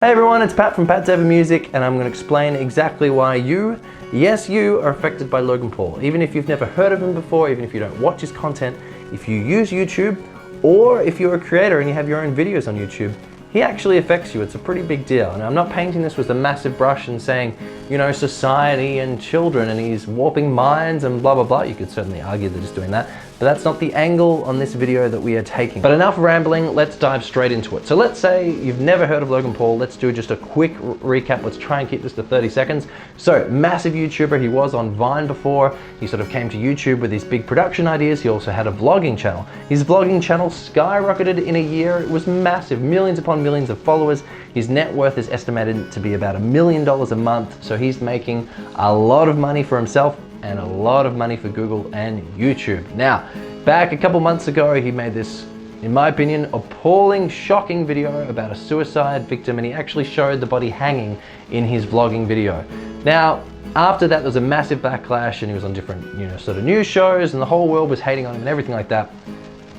Hey everyone, it's Pat from Pat's Ever Music, and I'm going to explain exactly why you, yes you, are affected by Logan Paul. Even if you've never heard of him before, even if you don't watch his content, if you use YouTube, or if you're a creator and you have your own videos on YouTube, he actually affects you. It's a pretty big deal. And I'm not painting this with a massive brush and saying, you know, society and children and he's warping minds and blah, blah, blah. You could certainly argue that he's doing that, but that's not the angle on this video that we are taking. But enough rambling, let's dive straight into it. So let's say you've never heard of Logan Paul. Let's do just a quick recap. Let's try and keep this to 30 seconds. So massive YouTuber, he was on Vine before. He sort of came to YouTube with these big production ideas. He also had a vlogging channel. His vlogging channel skyrocketed in a year. It was massive, millions upon millions of followers. His net worth is estimated to be about $1 million a month. So he's making a lot of money for himself and a lot of money for Google and YouTube. Now, back a couple months ago, he made this, in my opinion, appalling, shocking video about a suicide victim, and he actually showed the body hanging in his vlogging video. Now, after that, there was a massive backlash, and he was on different, sort of news shows, and the whole world was hating on him and everything like that,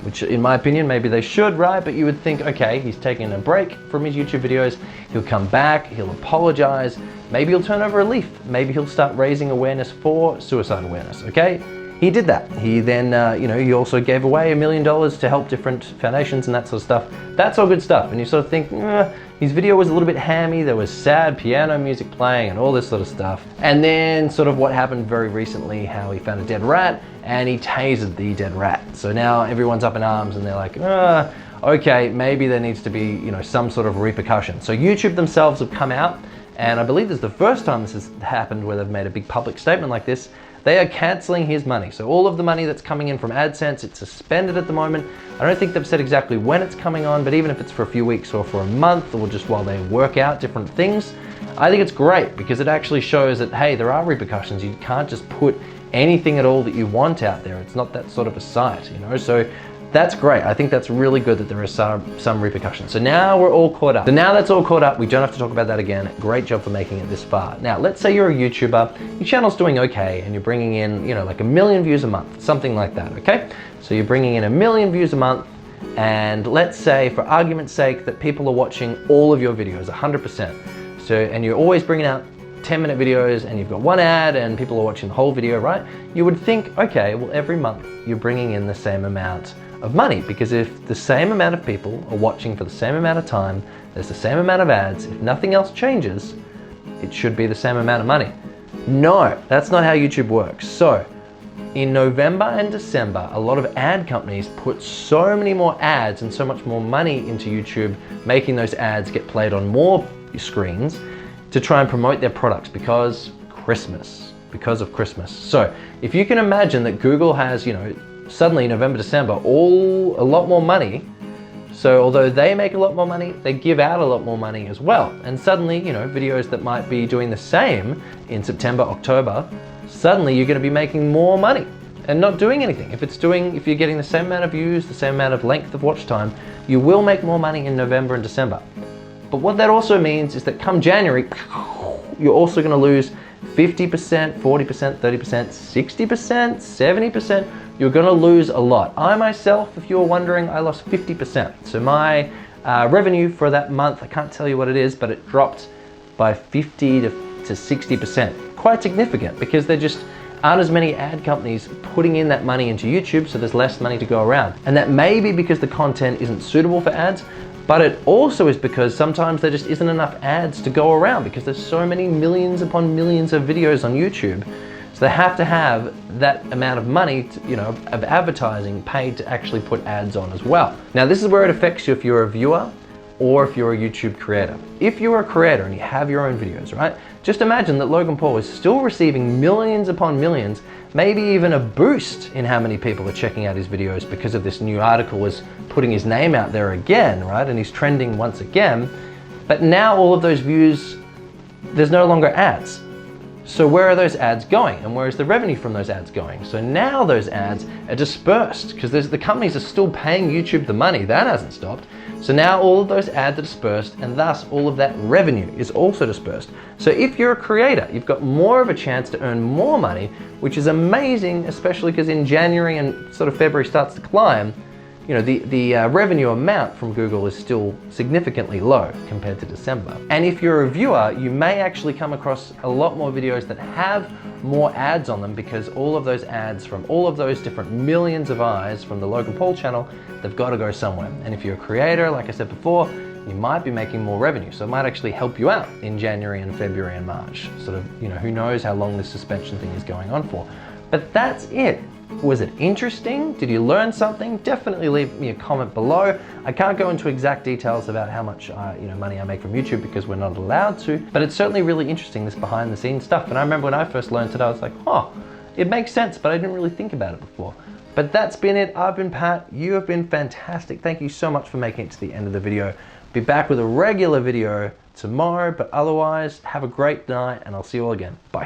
which in my opinion, maybe they should, right? But you would think, okay, he's taking a break from his YouTube videos, he'll come back, he'll apologize, maybe he'll turn over a leaf, maybe he'll start raising awareness for suicide awareness, okay? He did that. He then, he also gave away $1 million to help different foundations and that sort of stuff. That's all good stuff. And you sort of think, his video was a little bit hammy, there was sad piano music playing and all this sort of stuff. And then sort of what happened very recently, how he found a dead rat and he tasered the dead rat. So now everyone's up in arms and they're like, okay, maybe there needs to be, some sort of repercussion. So YouTube themselves have come out, and I believe this is the first time this has happened where they've made a big public statement like this. They are canceling his money. So all of the money that's coming in from AdSense, it's suspended at the moment. I don't think they've said exactly when it's coming on, but even if it's for a few weeks or for a month or just while they work out different things, I think it's great because it actually shows that, hey, there are repercussions. You can't just put anything at all that you want out there. It's not that sort of a site, So that's great. I think that's really good that there are some repercussions. So now we're all caught up. So now that's all caught up, we don't have to talk about that again. Great job for making it this far. Now, let's say you're a YouTuber, your channel's doing okay, and you're bringing in, like 1 million views a month, something like that, okay? So you're bringing in 1 million views a month, and let's say, for argument's sake, that people are watching all of your videos, 100%. So, and you're always bringing out 10-minute videos and you've got one ad and people are watching the whole video, right? You would think, okay, well, every month you're bringing in the same amount of money, because if the same amount of people are watching for the same amount of time, there's the same amount of ads, if nothing else changes, it should be the same amount of money. No, that's not how YouTube works. So in November and December, a lot of ad companies put so many more ads and so much more money into YouTube, making those ads get played on more screens to try and promote their products because of Christmas. So if you can imagine that Google has, suddenly November, December, a lot more money. So although they make a lot more money, they give out a lot more money as well. And suddenly, videos that might be doing the same in September, October, suddenly you're gonna be making more money and not doing anything. If you're getting the same amount of views, the same amount of length of watch time, you will make more money in November and December. But what that also means is that come January, you're also gonna lose 50%, 40%, 30%, 60%, 70%. You're gonna lose a lot. I myself, if you're wondering, I lost 50%. So my revenue for that month, I can't tell you what it is, but it dropped by 50 to 60%. Quite significant, because there just aren't as many ad companies putting in that money into YouTube, so there's less money to go around. And that may be because the content isn't suitable for ads, but it also is because sometimes there just isn't enough ads to go around because there's so many millions upon millions of videos on YouTube. So they have to have that amount of money, of advertising paid to actually put ads on as well. Now, this is where it affects you if you're a viewer or if you're a YouTube creator. If you're a creator and you have your own videos, right? Just imagine that Logan Paul is still receiving millions upon millions, maybe even a boost in how many people are checking out his videos because of this new article is putting his name out there again, right? And he's trending once again. But now all of those views, there's no longer ads. So where are those ads going? And where is the revenue from those ads going? So now those ads are dispersed because the companies are still paying YouTube the money. That hasn't stopped. So now all of those ads are dispersed, and thus all of that revenue is also dispersed. So if you're a creator, you've got more of a chance to earn more money, which is amazing, especially because in January and sort of February starts to climb, you know, the revenue amount from Google is still significantly low compared to December. And if you're a viewer, you may actually come across a lot more videos that have more ads on them, because all of those ads from all of those different millions of eyes from the Logan Paul channel, they've got to go somewhere. And if you're a creator, like I said before, you might be making more revenue. So it might actually help you out in January and February and March. Sort of, you know, who knows how long this suspension thing is going on for. But that's it. Was it interesting? Did you learn something? Definitely leave me a comment below. I can't go into exact details about how much money I make from YouTube, because we're not allowed to, but it's certainly really interesting, this behind the scenes stuff. And I remember when I first learned it, I was like, oh, it makes sense, but I didn't really think about it before. But that's been it. I've been Pat. You have been fantastic. Thank you so much for making it to the end of the video. Be back with a regular video tomorrow, but otherwise, have a great night and I'll see you all again. Bye.